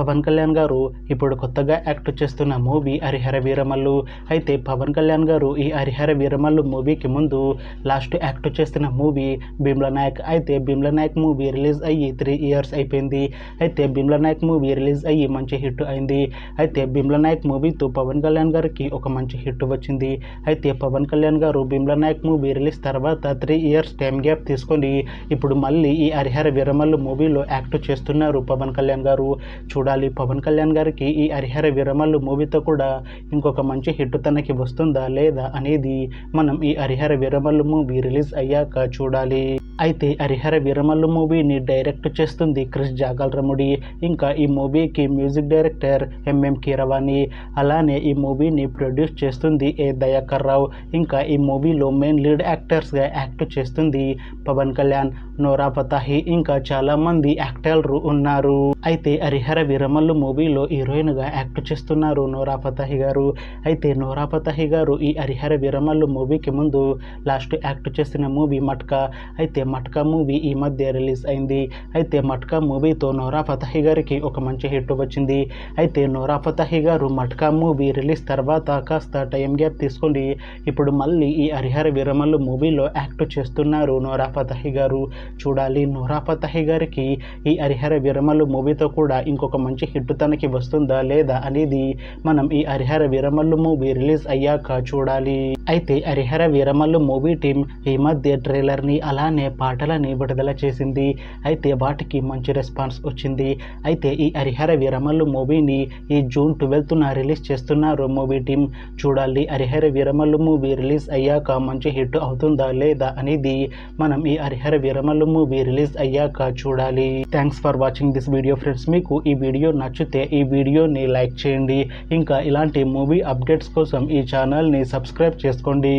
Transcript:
పవన్ కళ్యాణ్ గారు ఇప్పుడు కొత్తగా యాక్ట్ చేస్తున్న మూవీ హరిహర వీరమల్లు. అయితే పవన్ కళ్యాణ్ గారు ఈ హరిహర వీరమల్లు మూవీకి ముందు లాస్ట్ యాక్ట్ చేస్తున్న మూవీ భీమ్లా నాయక్. అయితే భీమ్లా నాయక్ మూవీ రిలీజ్ అయ్యి 3 years అయిపోయింది. అయితే భీమ్లా నాయక్ మూవీ రిలీజ్ అయ్యి మంచి హిట్ అయింది. అయితే భీమ్లా నాయక్ మూవీతో పవన్ కళ్యాణ్ గారికి ఒక మంచి హిట్ వచ్చింది. అయితే పవన్ కళ్యాణ్ గారు భీమ్లా నాయక్ మూవీ రిలీజ్ తర్వాత 3 years టైం గ్యాప్ తీసుకొని ఇప్పుడు మళ్ళీ ఈ హరిహర వీరమల్లు మూవీలో యాక్ట్ చేస్తున్నారు పవన్ కళ్యాణ్ గారు. చూడాలి పవన్ కళ్యాణ్ గారికి ఈ హరిహర వీరమల్లు మూవీతో కూడా ఇంకొక మంచి హిట్ తనకి వస్తుందా లేదా అనేది మనం ఈ హరిహర వీరమల్లు మూవీ రిలీజ్ అయ్యాక చూడాలి. అయితే హరిహర వీరమల్లు మూవీని డైరెక్ట్ చేస్తుంది క్రిష్ జాగల్రముడి. ఇంకా ఈ మూవీకి మ్యూజిక్ డైరెక్టర్ ఎంఎం కీరవాణి. అలానే ఈ మూవీని ప్రొడ్యూస్ చేస్తుంది ఏ దయాకర్ రావు. ఇంకా ఈ మూవీలో మెయిన్ లీడ్ యాక్టర్స్గా యాక్ట్ చేస్తుంది పవన్ కళ్యాణ్, నోరా ఫతేహి, ఇంకా చాలా మంది యాక్టర్లు ఉన్నారు. అయితే హరిహర వీరమల్లు మూవీలో హీరోయిన్గా యాక్ట్ చేస్తున్నారు నోరా ఫతేహి గారు. అయితే నోరా ఫతేహి గారు ఈ హరిహర వీరమల్లు మూవీకి ముందు లాస్ట్ యాక్ట్ చేసిన మూవీ మట్కా. అయితే మట్కా మూవీ ఈ మధ్య రిలీజ్ అయింది. అయితే మట్కా మూవీతో నోరా ఫతేహి గారికి ఒక మంచి హిట్ వచ్చింది. అయితే నోరా ఫతేహి గారు మట్కా మూవీ రిలీజ్ తర్వాత కాస్త టైం గ్యాప్ తీసుకొని ఇప్పుడు మళ్ళీ ఈ హరిహర వీరమల్లు మూవీలో యాక్ట్ చేస్తున్నారు నోరా ఫతేహి గారు. చూడాలి నోరా ఫతేహి గారికి ఈ హరిహర వీరమల్లు మూవీతో కూడా ఇంకొక మంచి హిట్ తనకి వస్తుందా లేదా అనేది మనం ఈ హరిహర వీరమల్లు మూవీ రిలీజ్ అయ్యాక చూడాలి. అయితే హరిహర వీరమల్లు మూవీ టీం ఈ మధ్య ట్రైలర్ని అలానే పాటలని విడుదల చేసింది. అయితే వాటికి మంచి రెస్పాన్స్ వచ్చింది. అయితే ఈ హరిహర వీరమల్లు మూవీని ఈ June 12న రిలీజ్ చేస్తున్నారు మూవీ టీం. చూడాలి హరిహర వీరమల్లు మూవీ రిలీజ్ అయ్యాక మంచి హిట్ అవుతుందా లేదా అనేది మనం ఈ హరిహర వీరమల్లు మూవీ రిలీజ్ అయ్యాక చూడాలి. Thanks for watching this video friends. మీకు ఈ వీడియో నచ్చితే ఈ వీడియోని లైక్ చేయండి. ఇంకా ఇలాంటి మూవీ అప్డేట్స్ కోసం ఈ ఛానల్ని సబ్స్క్రైబ్ చేసుకోండి.